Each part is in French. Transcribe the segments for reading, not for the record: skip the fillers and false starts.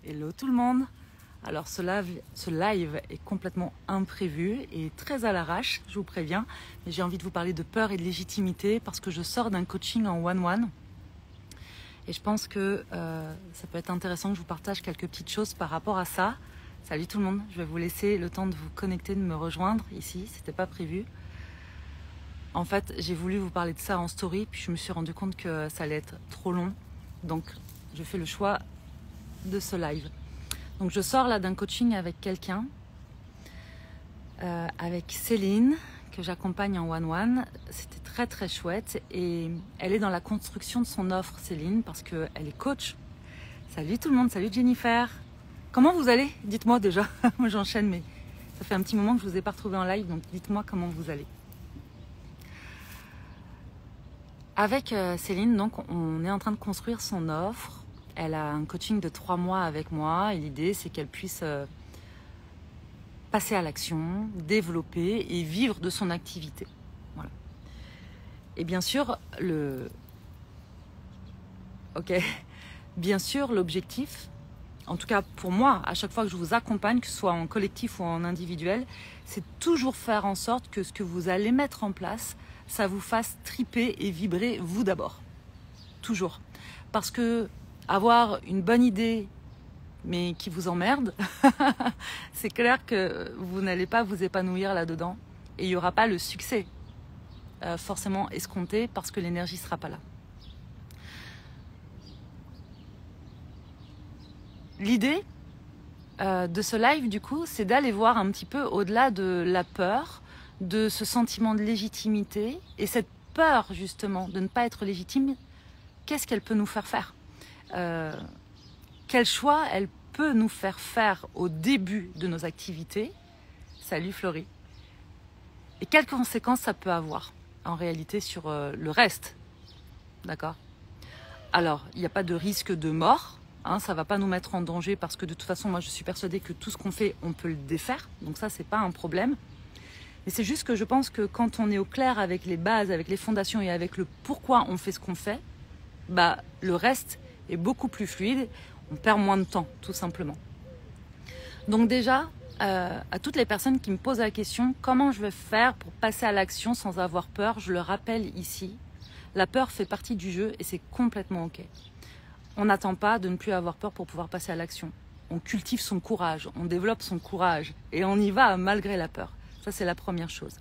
Hello tout le monde. Alors ce live est complètement imprévu et très à l'arrache, je vous préviens. Mais j'ai envie de vous parler de peur et de légitimité parce que je sors d'un coaching en one-one. Et je pense que ça peut être intéressant que je vous partage quelques petites choses par rapport à ça. Salut tout le monde, je vais vous laisser le temps de vous connecter, de me rejoindre ici, c'était pas prévu. En fait, j'ai voulu vous parler de ça en story, puis je me suis rendu compte que ça allait être trop long. Donc, je fais le choix de ce live. Donc, je sors là d'un coaching avec quelqu'un, avec Céline, que j'accompagne en one-one. C'était très très chouette et elle est dans la construction de son offre, Céline, parce qu'elle est coach. Salut tout le monde, salut Jennifer. Comment vous allez? Dites-moi déjà. Moi j'enchaîne, mais ça fait un petit moment que je ne vous ai pas retrouvé en live, donc dites-moi comment vous allez. Avec Céline, donc, on est en train de construire son offre. Elle a un coaching de 3 mois avec moi et l'idée c'est qu'elle puisse passer à l'action, développer et vivre de son activité. Voilà. Et bien sûr, bien sûr, l'objectif, en tout cas pour moi, à chaque fois que je vous accompagne, que ce soit en collectif ou en individuel, c'est toujours faire en sorte que ce que vous allez mettre en place, ça vous fasse triper et vibrer vous d'abord. Toujours. Parce que avoir une bonne idée, mais qui vous emmerde, c'est clair que vous n'allez pas vous épanouir là-dedans. Et il n'y aura pas le succès forcément escompté parce que l'énergie ne sera pas là. L'idée de ce live, du coup, c'est d'aller voir un petit peu au-delà de la peur, de ce sentiment de légitimité et cette peur, justement, de ne pas être légitime. Qu'est-ce qu'elle peut nous faire faire? Quel choix elle peut nous faire faire au début de nos activités? Salut Florie. Et quelles conséquences ça peut avoir en réalité sur le reste? D'accord? Alors, il n'y a pas de risque de mort. Hein, ça ne va pas nous mettre en danger parce que de toute façon, moi je suis persuadée que tout ce qu'on fait, on peut le défaire. Donc ça, c'est pas un problème. Mais c'est juste que je pense que quand on est au clair avec les bases, avec les fondations et avec le pourquoi on fait ce qu'on fait, bah, le reste est beaucoup plus fluide. On perd moins de temps, tout simplement. Donc déjà, à toutes les personnes qui me posent la question, comment je vais faire pour passer à l'action sans avoir peur, je le rappelle ici, la peur fait partie du jeu et c'est complètement OK. On n'attend pas de ne plus avoir peur pour pouvoir passer à l'action. On cultive son courage, on développe son courage et on y va malgré la peur. Ça, c'est la première chose.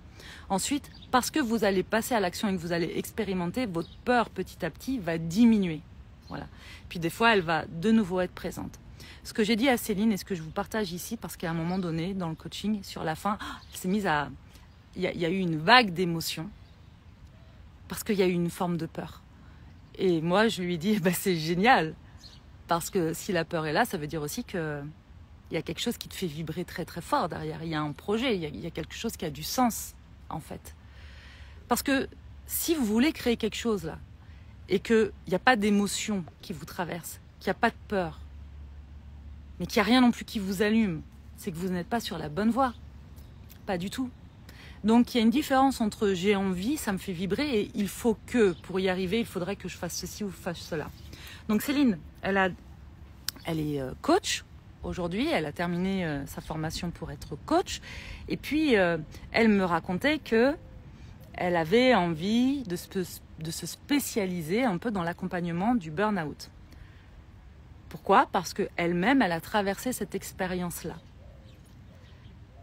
Ensuite, parce que vous allez passer à l'action et que vous allez expérimenter, votre peur petit à petit va diminuer. Voilà. Puis des fois, elle va de nouveau être présente. Ce que j'ai dit à Céline et ce que je vous partage ici, parce qu'à un moment donné, dans le coaching, sur la fin, elle s'est mise à... Il y a eu une vague d'émotions parce qu'il y a eu une forme de peur. Et moi, je lui ai dit, c'est génial. Parce que si la peur est là, ça veut dire aussi qu'il y a quelque chose qui te fait vibrer très très fort derrière. Il y a un projet, il y a quelque chose qui a du sens, en fait. Parce que si vous voulez créer quelque chose là, et qu'il n'y a pas d'émotion qui vous traverse, qu'il n'y a pas de peur, mais qu'il n'y a rien non plus qui vous allume, c'est que vous n'êtes pas sur la bonne voie. Pas du tout. Donc il y a une différence entre j'ai envie, ça me fait vibrer, et il faut que, pour y arriver, il faudrait que je fasse ceci ou fasse cela. Donc Céline, elle est coach aujourd'hui, elle a terminé sa formation pour être coach, et puis elle me racontait que elle avait envie de se spécialiser un peu dans l'accompagnement du burn-out. Pourquoi? Parce qu'elle-même, elle a traversé cette expérience-là.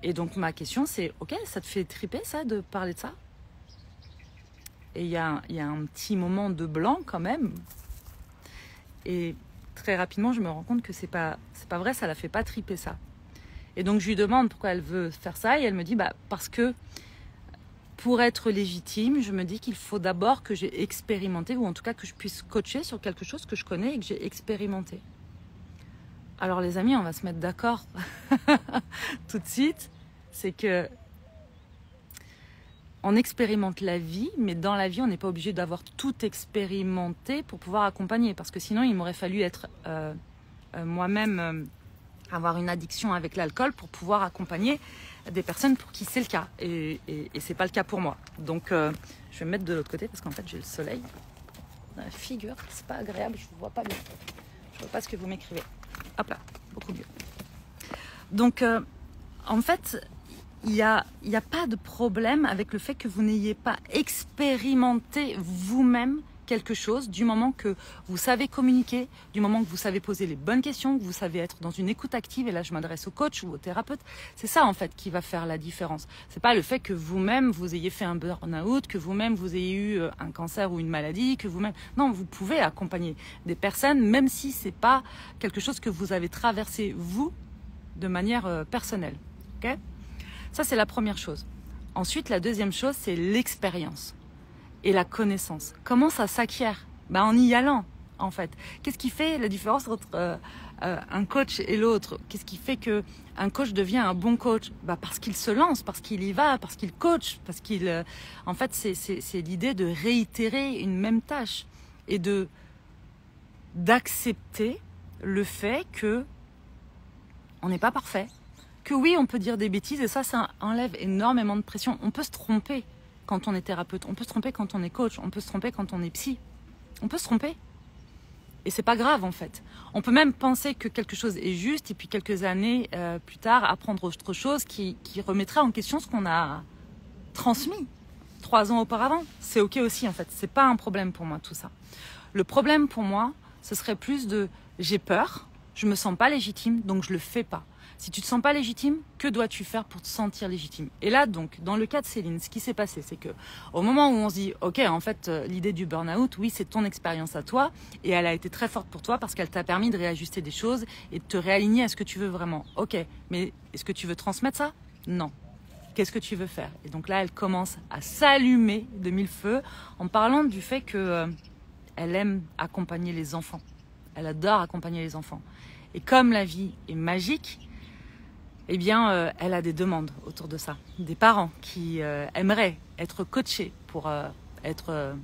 Et donc ma question c'est, ok, ça te fait triper ça de parler de ça? Et il y a un petit moment de blanc quand même. Et très rapidement, je me rends compte que c'est pas vrai, ça la fait pas triper ça. Et donc je lui demande pourquoi elle veut faire ça et elle me dit parce que pour être légitime, je me dis qu'il faut d'abord que j'ai expérimenté, ou en tout cas que je puisse coacher sur quelque chose que je connais et que j'ai expérimenté. Alors les amis, on va se mettre d'accord tout de suite, c'est que on expérimente la vie, mais dans la vie, on n'est pas obligé d'avoir tout expérimenté pour pouvoir accompagner, parce que sinon, il m'aurait fallu être moi-même, avoir une addiction avec l'alcool pour pouvoir accompagner des personnes pour qui c'est le cas, et c'est pas le cas pour moi. Donc, je vais me mettre de l'autre côté, parce qu'en fait, j'ai le soleil dans la figure, c'est pas agréable, je ne vois pas bien, je vois pas ce que vous m'écrivez. Hop là, beaucoup mieux. Donc, en fait, il n'y a pas de problème avec le fait que vous n'ayez pas expérimenté vous-même quelque chose, du moment que vous savez communiquer, du moment que vous savez poser les bonnes questions, que vous savez être dans une écoute active, et là je m'adresse au coach ou au thérapeute, c'est ça en fait qui va faire la différence. C'est pas le fait que vous-même vous ayez fait un burn-out, que vous-même vous ayez eu un cancer ou une maladie, que vous-même... Non, vous pouvez accompagner des personnes, même si c'est pas quelque chose que vous avez traversé vous, de manière personnelle. Ok ? Ça, c'est la première chose. Ensuite, la deuxième chose, c'est l'expérience et la connaissance. Comment ça s'acquiert ? En y allant, en fait. Qu'est-ce qui fait la différence entre un coach et l'autre ? Qu'est-ce qui fait qu'un coach devient un bon coach ? Parce qu'il se lance, parce qu'il y va, parce qu'il coach, parce qu'il... en fait, c'est l'idée de réitérer une même tâche et d'accepter le fait que on n'est pas parfait. Que oui, on peut dire des bêtises et ça enlève énormément de pression. On peut se tromper quand on est thérapeute, on peut se tromper quand on est coach, on peut se tromper quand on est psy. On peut se tromper. Et c'est pas grave en fait. On peut même penser que quelque chose est juste et puis quelques années plus tard apprendre autre chose qui remettrait en question ce qu'on a transmis 3 ans auparavant. C'est ok aussi en fait. C'est pas un problème pour moi tout ça. Le problème pour moi, ce serait plus de j'ai peur, je me sens pas légitime donc je le fais pas. Si tu te sens pas légitime, que dois-tu faire pour te sentir légitime ? Et là, donc, dans le cas de Céline, ce qui s'est passé, c'est que au moment où on se dit, ok, en fait, l'idée du burn-out, oui, c'est ton expérience à toi, et elle a été très forte pour toi parce qu'elle t'a permis de réajuster des choses et de te réaligner à ce que tu veux vraiment. Ok, mais est-ce que tu veux transmettre ça ? Non. Qu'est-ce que tu veux faire ? Et donc là, elle commence à s'allumer de mille feux en parlant du fait que elle aime accompagner les enfants. Elle adore accompagner les enfants. Et comme la vie est magique, eh bien, elle a des demandes autour de ça. Des parents qui aimeraient être coachés pour être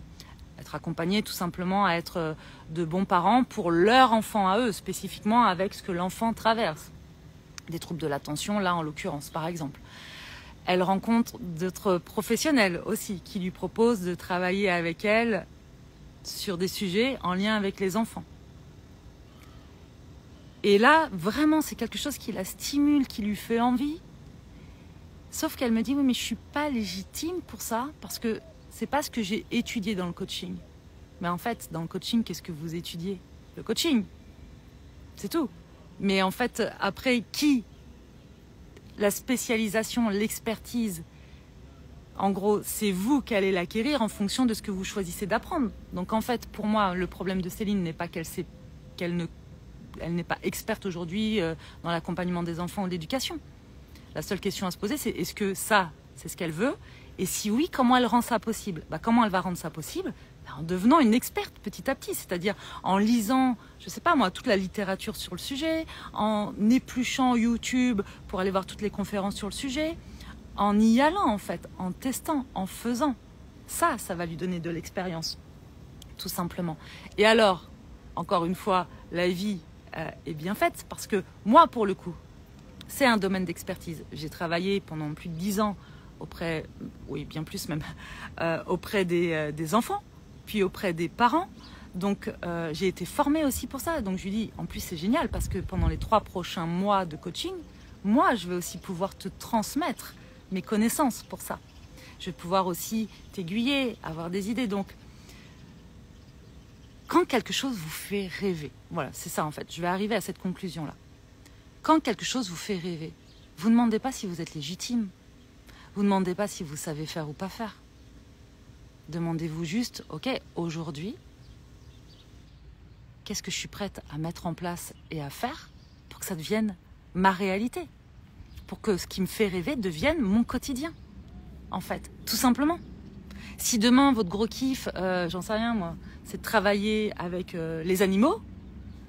accompagnés tout simplement à être de bons parents pour leur enfant à eux, spécifiquement avec ce que l'enfant traverse. Des troubles de l'attention, là en l'occurrence, par exemple. Elle rencontre d'autres professionnels aussi qui lui proposent de travailler avec elle sur des sujets en lien avec les enfants. Et là, vraiment, c'est quelque chose qui la stimule, qui lui fait envie. Sauf qu'elle me dit, oui, mais je suis pas légitime pour ça, parce que c'est pas ce que j'ai étudié dans le coaching. Mais en fait, dans le coaching, qu'est-ce que vous étudiez ? Le coaching. C'est tout. Mais en fait, après, la spécialisation, l'expertise, en gros, c'est vous qui allez l'acquérir en fonction de ce que vous choisissez d'apprendre. Donc en fait, pour moi, le problème de Céline n'est pas elle n'est pas experte aujourd'hui dans l'accompagnement des enfants ou l'éducation. La seule question à se poser, c'est est-ce que ça, c'est ce qu'elle veut ? Et si oui, comment elle rend ça possible ? Comment elle va rendre ça possible ? En devenant une experte petit à petit, c'est-à-dire en lisant, je sais pas moi, toute la littérature sur le sujet, en épluchant YouTube pour aller voir toutes les conférences sur le sujet, en y allant en fait, en testant, en faisant. Ça va lui donner de l'expérience, tout simplement. Et alors, encore une fois, la vie est bien faite parce que moi, pour le coup, c'est un domaine d'expertise. J'ai travaillé pendant plus de 10 ans auprès, oui, bien plus même, auprès des enfants, puis auprès des parents. Donc, j'ai été formée aussi pour ça. Donc, je lui dis, en plus, c'est génial parce que pendant les 3 prochains mois de coaching, moi, je vais aussi pouvoir te transmettre mes connaissances pour ça. Je vais pouvoir aussi t'aiguiller, avoir des idées. Donc, quand quelque chose vous fait rêver, voilà, c'est ça en fait, je vais arriver à cette conclusion-là. Quand quelque chose vous fait rêver, vous ne demandez pas si vous êtes légitime, vous ne demandez pas si vous savez faire ou pas faire. Demandez-vous juste, ok, aujourd'hui, qu'est-ce que je suis prête à mettre en place et à faire pour que ça devienne ma réalité, pour que ce qui me fait rêver devienne mon quotidien, en fait, tout simplement. Si demain, votre gros kiff, j'en sais rien moi, c'est de travailler avec les animaux,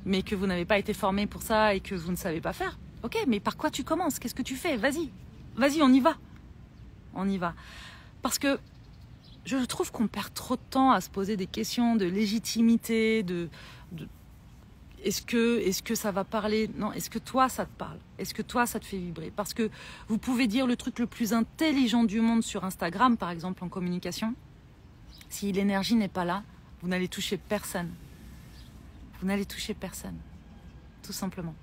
mais que vous n'avez pas été formé pour ça et que vous ne savez pas faire, ok, mais par quoi tu commences ? Qu'est-ce que tu fais ? Vas-y, on y va. On y va. Parce que je trouve qu'on perd trop de temps à se poser des questions de légitimité, est-ce que ça va parler ? Non, est-ce que toi, ça te parle ? Est-ce que toi, ça te fait vibrer ? Parce que vous pouvez dire le truc le plus intelligent du monde sur Instagram, par exemple, en communication. Si l'énergie n'est pas là, vous n'allez toucher personne. Vous n'allez toucher personne, tout simplement.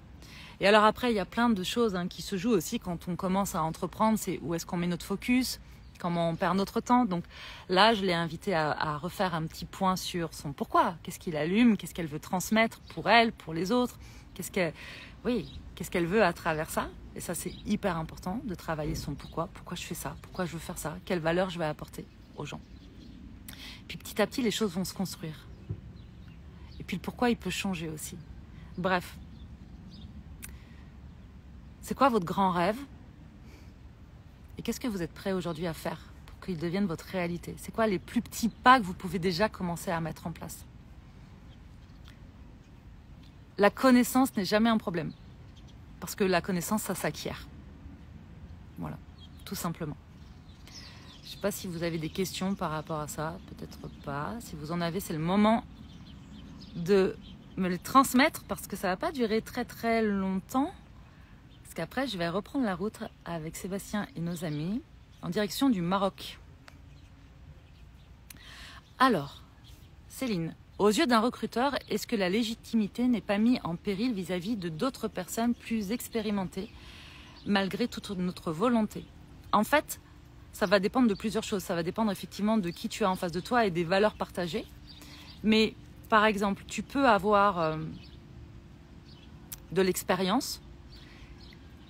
Et alors après, il y a plein de choses qui se jouent aussi quand on commence à entreprendre. C'est où est-ce qu'on met notre focus, comment on perd notre temps. Donc là, je l'ai invitée à refaire un petit point sur son pourquoi. Qu'est-ce qui l'allume, qu'est-ce qu'elle veut transmettre pour elle, pour les autres. Qu'est-ce qu'elle veut à travers ça. Et ça, c'est hyper important de travailler son pourquoi. Pourquoi je fais ça, pourquoi je veux faire ça, quelle valeur je vais apporter aux gens. Puis petit à petit, les choses vont se construire. Et puis le pourquoi, il peut changer aussi. Bref. C'est quoi votre grand rêve? Et qu'est-ce que vous êtes prêt aujourd'hui à faire pour qu'il devienne votre réalité? C'est quoi les plus petits pas que vous pouvez déjà commencer à mettre en place? La connaissance n'est jamais un problème. Parce que la connaissance, ça s'acquiert. Voilà, tout simplement. Je ne sais pas si vous avez des questions par rapport à ça, peut-être pas. Si vous en avez, c'est le moment de me les transmettre parce que ça ne va pas durer très très longtemps. Parce qu'après, je vais reprendre la route avec Sébastien et nos amis en direction du Maroc. Alors, Céline, aux yeux d'un recruteur, est-ce que la légitimité n'est pas mise en péril vis-à-vis de d'autres personnes plus expérimentées, malgré toute notre volonté? En fait, ça va dépendre de plusieurs choses. Ça va dépendre effectivement de qui tu as en face de toi et des valeurs partagées. Mais, par exemple, tu peux avoir de l'expérience,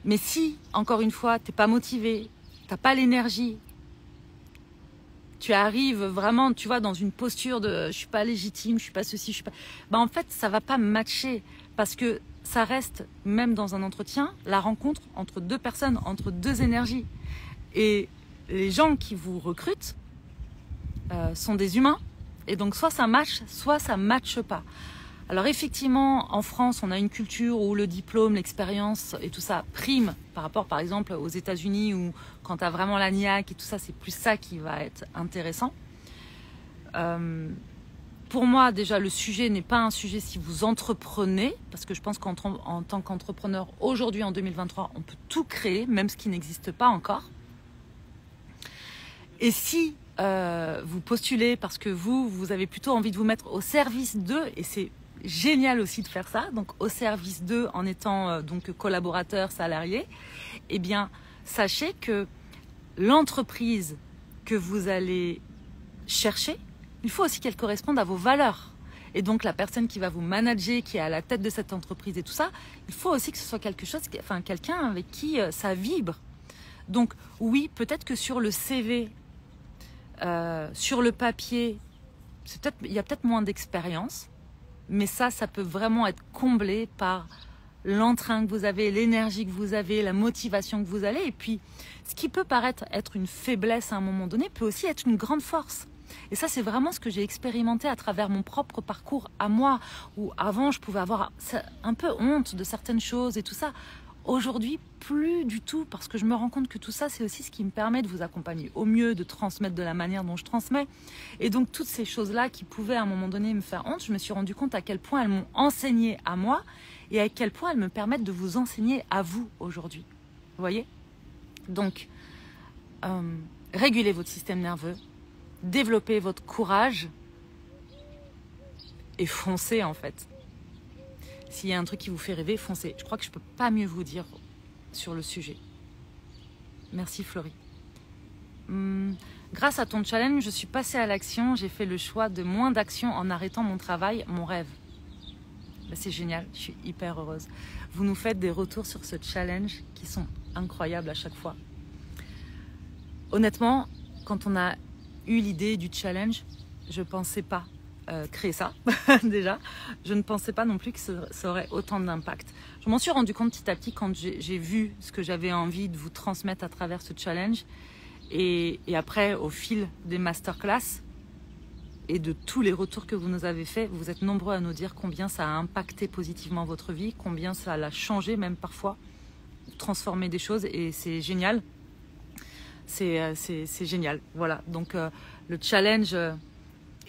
mais si, encore une fois, tu n'es pas motivé, tu n'as pas l'énergie, tu arrives vraiment, tu vois, dans une posture de « je suis pas légitime, je suis pas ceci, je suis pas… » En fait, ça va pas matcher parce que ça reste, même dans un entretien, la rencontre entre deux personnes, entre deux énergies. Et les gens qui vous recrutent sont des humains. Et donc, soit ça matche, soit ça matche pas. Alors effectivement, en France, on a une culture où le diplôme, l'expérience et tout ça prime par rapport, par exemple, aux États-Unis où quand tu as vraiment la niaque et tout ça, c'est plus ça qui va être intéressant. Pour moi, déjà, le sujet n'est pas un sujet si vous entreprenez, parce que je pense qu'en tant qu'entrepreneur, aujourd'hui, en 2023, on peut tout créer, même ce qui n'existe pas encore. Et si vous postulez parce que vous avez plutôt envie de vous mettre au service d'eux, et c'est génial aussi de faire ça, donc au service d'eux en étant donc collaborateur, salarié, eh bien, sachez que l'entreprise que vous allez chercher, il faut aussi qu'elle corresponde à vos valeurs. Et donc la personne qui va vous manager, qui est à la tête de cette entreprise et tout ça, il faut aussi que ce soit quelqu'un avec qui ça vibre. Donc oui, peut-être que sur le CV, sur le papier, il y a peut-être moins d'expérience, mais ça peut vraiment être comblé par l'entrain que vous avez, l'énergie que vous avez, la motivation que vous avez. Et puis, ce qui peut paraître être une faiblesse à un moment donné peut aussi être une grande force. Et ça, c'est vraiment ce que j'ai expérimenté à travers mon propre parcours à moi, où avant, je pouvais avoir un peu honte de certaines choses et tout ça. Aujourd'hui, plus du tout, parce que je me rends compte que tout ça, c'est aussi ce qui me permet de vous accompagner au mieux, de transmettre de la manière dont je transmets. Et donc, toutes ces choses-là qui pouvaient à un moment donné me faire honte, je me suis rendu compte à quel point elles m'ont enseigné à moi et à quel point elles me permettent de vous enseigner à vous aujourd'hui. Vous voyez? Donc, régulez votre système nerveux, développez votre courage et foncez en fait. S'il y a un truc qui vous fait rêver, foncez. Je crois que je ne peux pas mieux vous dire sur le sujet. Merci Florie. Grâce à ton challenge, je suis passée à l'action. J'ai fait le choix de moins d'action en arrêtant mon travail, mon rêve. Ben, c'est génial, je suis hyper heureuse. Vous nous faites des retours sur ce challenge qui sont incroyables à chaque fois. Honnêtement, quand on a eu l'idée du challenge, je ne pensais pas créer ça, déjà. Je ne pensais pas non plus que ça aurait autant d'impact. Je m'en suis rendu compte petit à petit quand j'ai vu ce que j'avais envie de vous transmettre à travers ce challenge. Et après, au fil des masterclass et de tous les retours que vous nous avez faits, vous êtes nombreux à nous dire combien ça a impacté positivement votre vie, combien ça l'a changé même parfois, transformé des choses, et c'est génial. C'est génial. Voilà, donc le challenge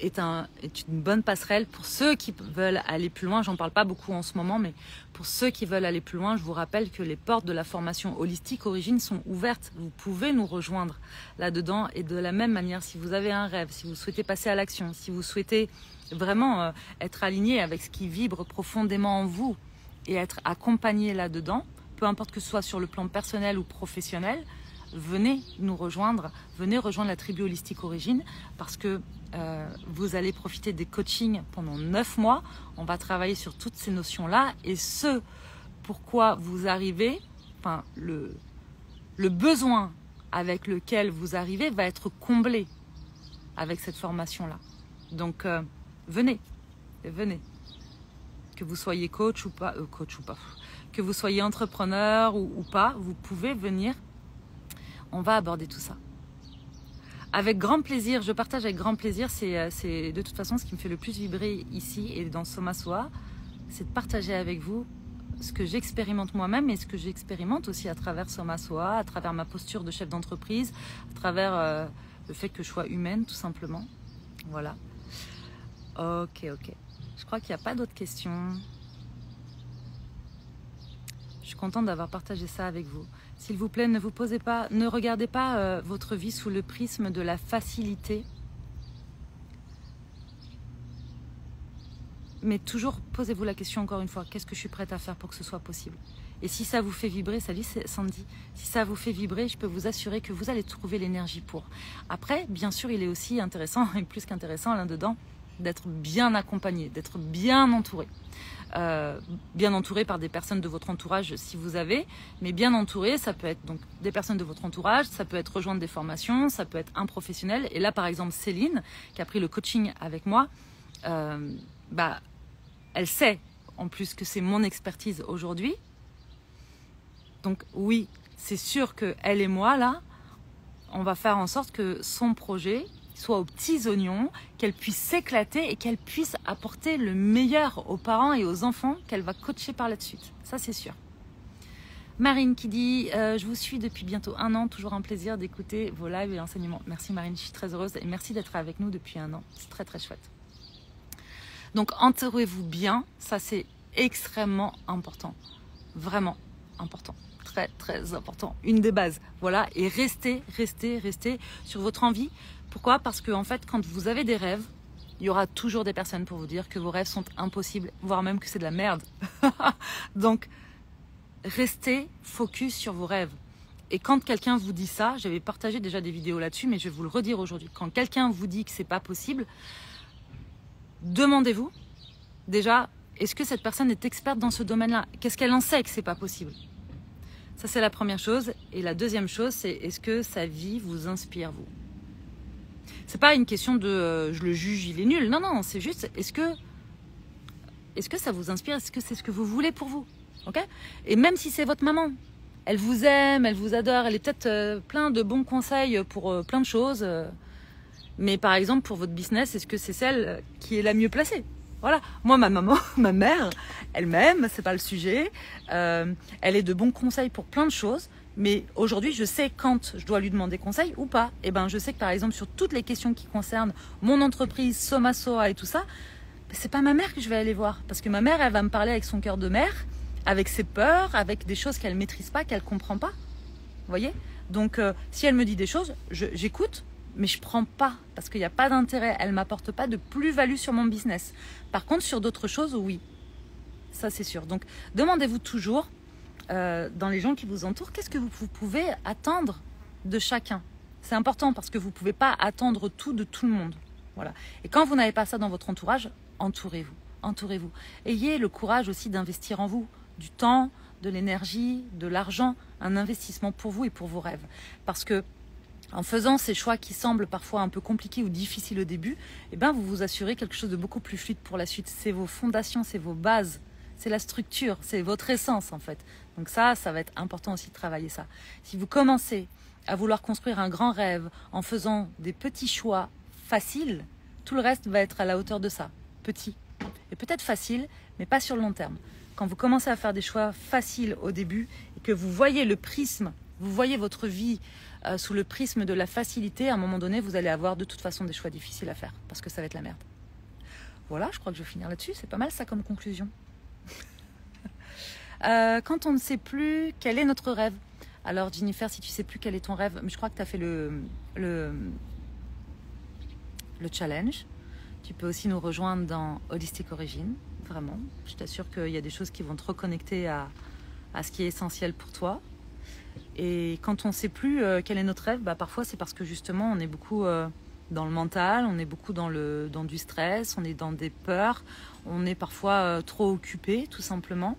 est une bonne passerelle pour ceux qui veulent aller plus loin. J'en parle pas beaucoup en ce moment, mais pour ceux qui veulent aller plus loin, je vous rappelle que les portes de la formation holistique Origine sont ouvertes. Vous pouvez nous rejoindre là-dedans, et de la même manière, si vous avez un rêve, si vous souhaitez passer à l'action, si vous souhaitez vraiment être aligné avec ce qui vibre profondément en vous et être accompagné là-dedans, peu importe que ce soit sur le plan personnel ou professionnel, venez nous rejoindre, venez rejoindre la tribu Holistique Origine parce que vous allez profiter des coachings pendant 9 mois. On va travailler sur toutes ces notions-là et ce pourquoi vous arrivez, enfin le besoin avec lequel vous arrivez va être comblé avec cette formation-là. Donc venez. Que vous soyez coach ou pas, que vous soyez entrepreneur ou pas, vous pouvez venir. On va aborder tout ça. Avec grand plaisir, je partage avec grand plaisir, c'est de toute façon ce qui me fait le plus vibrer ici et dans Soma Soa, c'est de partager avec vous ce que j'expérimente moi-même et ce que j'expérimente aussi à travers Soma Soa, à travers ma posture de chef d'entreprise, à travers le fait que je sois humaine tout simplement. Voilà. Ok. Je crois qu'il n'y a pas d'autres questions. Je suis contente d'avoir partagé ça avec vous. S'il vous plaît, ne regardez pas votre vie sous le prisme de la facilité. Mais toujours posez-vous la question encore une fois, qu'est-ce que je suis prête à faire pour que ce soit possible? Et si ça vous fait vibrer, salut Sandy, si ça vous fait vibrer, je peux vous assurer que vous allez trouver l'énergie pour. Après, bien sûr, il est aussi intéressant, et plus qu'intéressant là-dedans, d'être bien accompagné, d'être bien entouré. Bien entouré par des personnes de votre entourage si vous avez, mais bien entouré, ça peut être donc des personnes de votre entourage, ça peut être rejoindre des formations, ça peut être un professionnel. Et là, par exemple, Céline, qui a pris le coaching avec moi, elle sait en plus que c'est mon expertise aujourd'hui. Donc oui, c'est sûr qu'elle et moi, là, on va faire en sorte que son projet soit aux petits oignons, qu'elle puisse s'éclater et qu'elle puisse apporter le meilleur aux parents et aux enfants qu'elle va coacher par la suite. Ça, c'est sûr. Marine qui dit je vous suis depuis bientôt 1 an, toujours un plaisir d'écouter vos lives et enseignements. Merci Marine, je suis très heureuse et merci d'être avec nous depuis 1 an. C'est très très chouette. Donc entourez-vous bien, ça c'est extrêmement important. Vraiment important. Très très important. Une des bases. Voilà, et restez sur votre envie. Pourquoi? Parce que en fait, quand vous avez des rêves, il y aura toujours des personnes pour vous dire que vos rêves sont impossibles, voire même que c'est de la merde. Donc, restez focus sur vos rêves. Et quand quelqu'un vous dit ça, j'avais partagé déjà des vidéos là-dessus, mais je vais vous le redire aujourd'hui. Quand quelqu'un vous dit que c'est pas possible, demandez-vous déjà, est-ce que cette personne est experte dans ce domaine-là? Qu'est-ce qu'elle en sait que c'est pas possible? Ça, c'est la première chose. Et la deuxième chose, c'est est-ce que sa vie vous inspire, vous? C'est pas une question de je le juge, il est nul. Non, c'est juste est-ce que ça vous inspire? Est-ce que c'est ce que vous voulez pour vous? Ok? Et même si c'est votre maman, elle vous aime, elle vous adore, elle est peut-être plein de bons conseils pour plein de choses. Mais par exemple, pour votre business, est-ce que c'est celle qui est la mieux placée? Voilà. Moi, ma maman, ma mère, elle m'aime, c'est pas le sujet. Elle est de bons conseils pour plein de choses. Mais aujourd'hui, je sais quand je dois lui demander conseil ou pas. Et ben, je sais que par exemple, sur toutes les questions qui concernent mon entreprise, Soma Soa et tout ça, c'est pas ma mère que je vais aller voir. Parce que ma mère, elle va me parler avec son cœur de mère, avec ses peurs, avec des choses qu'elle maîtrise pas, qu'elle comprend pas. Vous voyez? Donc, si elle me dit des choses, j'écoute, mais je prends pas. Parce qu'il n'y a pas d'intérêt. Elle m'apporte pas de plus-value sur mon business. Par contre, sur d'autres choses, oui. Ça, c'est sûr. Donc, demandez-vous toujours, dans les gens qui vous entourent, qu'est-ce que vous pouvez attendre de chacun? C'est important parce que vous ne pouvez pas attendre tout de tout le monde. Voilà. Et quand vous n'avez pas ça dans votre entourage, entourez-vous. Entourez-vous. Ayez le courage aussi d'investir en vous. Du temps, de l'énergie, de l'argent, un investissement pour vous et pour vos rêves. Parce que en faisant ces choix qui semblent parfois un peu compliqués ou difficiles au début, eh ben, vous vous assurez quelque chose de beaucoup plus fluide pour la suite. C'est vos fondations, c'est vos bases. C'est la structure, c'est votre essence en fait. Donc ça va être important aussi de travailler ça. Si vous commencez à vouloir construire un grand rêve en faisant des petits choix faciles, tout le reste va être à la hauteur de ça. Petit. Et peut-être facile, mais pas sur le long terme. Quand vous commencez à faire des choix faciles au début et que vous voyez le prisme, vous voyez votre vie sous le prisme de la facilité, à un moment donné, vous allez avoir de toute façon des choix difficiles à faire parce que ça va être la merde. Voilà, je crois que je vais finir là-dessus. C'est pas mal ça comme conclusion. Quand on ne sait plus quel est notre rêve. Alors Jennifer, si tu ne sais plus quel est ton rêve, mais je crois que tu as fait le challenge. Tu peux aussi nous rejoindre dans Holistic Origin. vraiment. Je t'assure qu'il y a des choses qui vont te reconnecter à ce qui est essentiel pour toi. Et quand on ne sait plus quel est notre rêve, bah, parfois c'est parce que justement on est beaucoup dans le mental, on est beaucoup dans du stress, on est dans des peurs, on est parfois trop occupé tout simplement.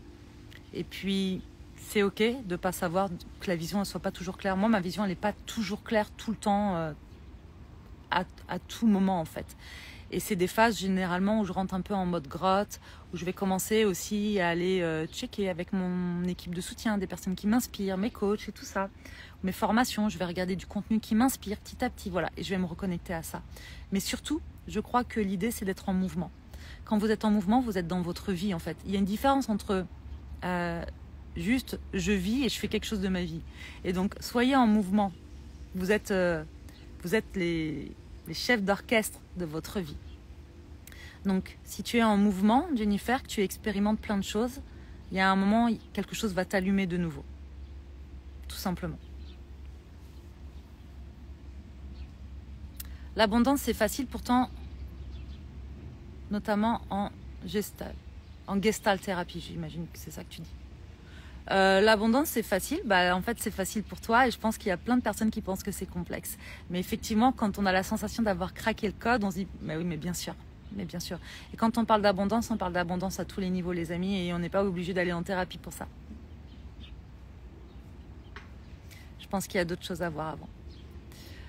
Et puis c'est ok de ne pas savoir que la vision ne soit pas toujours claire. Moi ma vision elle n'est pas toujours claire tout le temps, à tout moment en fait. Et c'est des phases généralement où je rentre un peu en mode grotte, où je vais commencer aussi à aller checker avec mon équipe de soutien, des personnes qui m'inspirent, mes coachs et tout ça, mes formations. Je vais regarder du contenu qui m'inspire petit à petit, voilà, et je vais me reconnecter à ça. Mais surtout, je crois que l'idée c'est d'être en mouvement. Quand vous êtes en mouvement, vous êtes dans votre vie en fait. Il y a une différence entre juste je vis et je fais quelque chose de ma vie. Et donc soyez en mouvement. Vous êtes les chefs d'orchestre de votre vie. Donc, si tu es en mouvement, Jennifer, que tu expérimentes plein de choses, il y a un moment, quelque chose va t'allumer de nouveau. Tout simplement. L'abondance, c'est facile, pourtant, notamment en gestalt thérapie, j'imagine que c'est ça que tu dis. L'abondance c'est facile, en fait c'est facile pour toi et je pense qu'il y a plein de personnes qui pensent que c'est complexe. Mais effectivement quand on a la sensation d'avoir craqué le code, on se dit mais oui mais bien sûr. Et quand on parle d'abondance, on parle d'abondance à tous les niveaux les amis et on n'est pas obligé d'aller en thérapie pour ça. Je pense qu'il y a d'autres choses à voir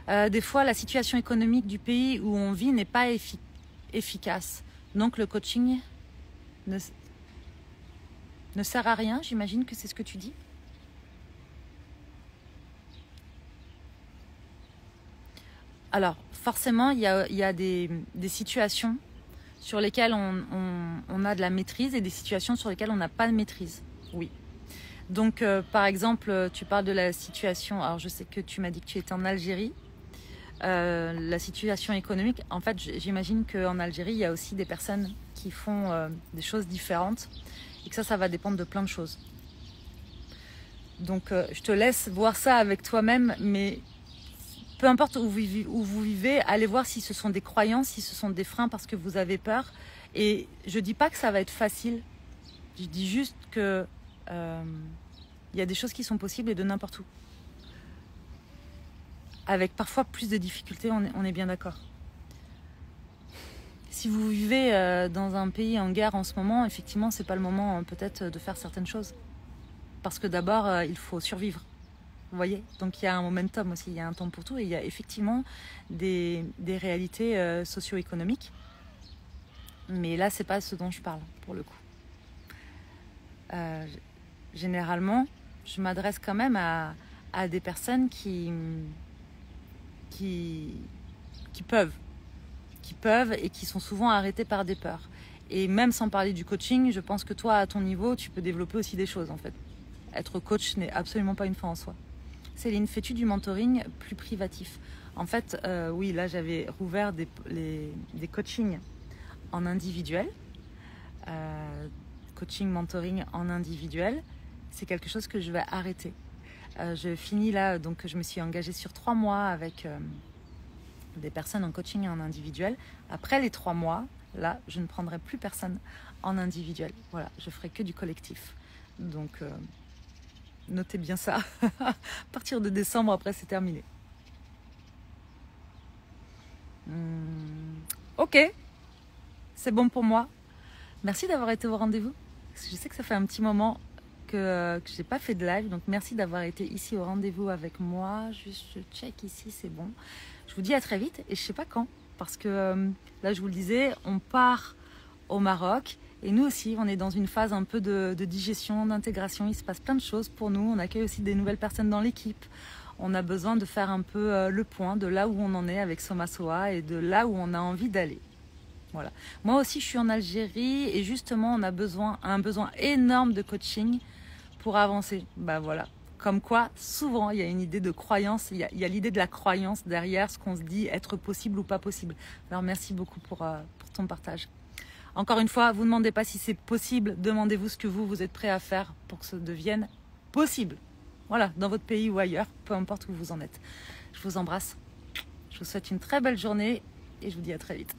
avant. Des fois la situation économique du pays où on vit n'est pas efficace. Donc le coaching ne sert à rien, j'imagine que c'est ce que tu dis. Alors, forcément, il y a des situations sur lesquelles on a de la maîtrise et des situations sur lesquelles on n'a pas de maîtrise. Oui. Donc, par exemple, tu parles de la situation... Alors, je sais que tu m'as dit que tu étais en Algérie. La situation économique, en fait, j'imagine qu'en Algérie, il y a aussi des personnes qui font des choses différentes. Et que ça va dépendre de plein de choses. Donc, je te laisse voir ça avec toi-même, mais peu importe où vous vivez, allez voir si ce sont des croyances, si ce sont des freins parce que vous avez peur. Et je dis pas que ça va être facile. Je dis juste que y a des choses qui sont possibles et de n'importe où. Avec parfois plus de difficultés, on est bien d'accord. Si vous vivez dans un pays en guerre en ce moment, effectivement, c'est pas le moment peut-être de faire certaines choses. Parce que d'abord, il faut survivre. Vous voyez? Donc il y a un momentum aussi, il y a un temps pour tout. Et il y a effectivement des réalités socio-économiques. Mais là, c'est pas ce dont je parle, pour le coup. Généralement, je m'adresse quand même à des personnes qui peuvent et qui sont souvent arrêtés par des peurs. Et même sans parler du coaching, je pense que toi, à ton niveau, tu peux développer aussi des choses en fait. Être coach n'est absolument pas une fin en soi. Céline, fais-tu du mentoring plus privatif? En fait, oui, là j'avais rouvert des coachings en individuel. Coaching, mentoring en individuel. C'est quelque chose que je vais arrêter. Je finis là, donc je me suis engagée sur 3 mois avec... des personnes en coaching et en individuel. Après les 3 mois, là, je ne prendrai plus personne en individuel. Voilà, je ferai que du collectif. Donc, notez bien ça. À partir de décembre, après, c'est terminé. Ok, c'est bon pour moi. Merci d'avoir été au rendez-vous. Je sais que ça fait un petit moment que je n'ai pas fait de live. Donc, merci d'avoir été ici au rendez-vous avec moi. Juste, je check ici, c'est bon. Je vous dis à très vite et je sais pas quand parce que là je vous le disais, on part au Maroc et nous aussi on est dans une phase un peu de digestion, d'intégration, il se passe plein de choses pour nous, on accueille aussi des nouvelles personnes dans l'équipe, on a besoin de faire un peu le point de là où on en est avec Soma Soa et de là où on a envie d'aller. Voilà. Moi aussi je suis en Algérie et justement on a un besoin énorme de coaching pour avancer. Bah voilà. Comme quoi, souvent, il y a une idée de croyance, il y a l'idée de la croyance derrière ce qu'on se dit être possible ou pas possible. Alors, merci beaucoup pour ton partage. Encore une fois, vous ne demandez pas si c'est possible, demandez-vous ce que vous êtes prêt à faire pour que ça devienne possible. Voilà, dans votre pays ou ailleurs, peu importe où vous en êtes. Je vous embrasse, je vous souhaite une très belle journée et je vous dis à très vite.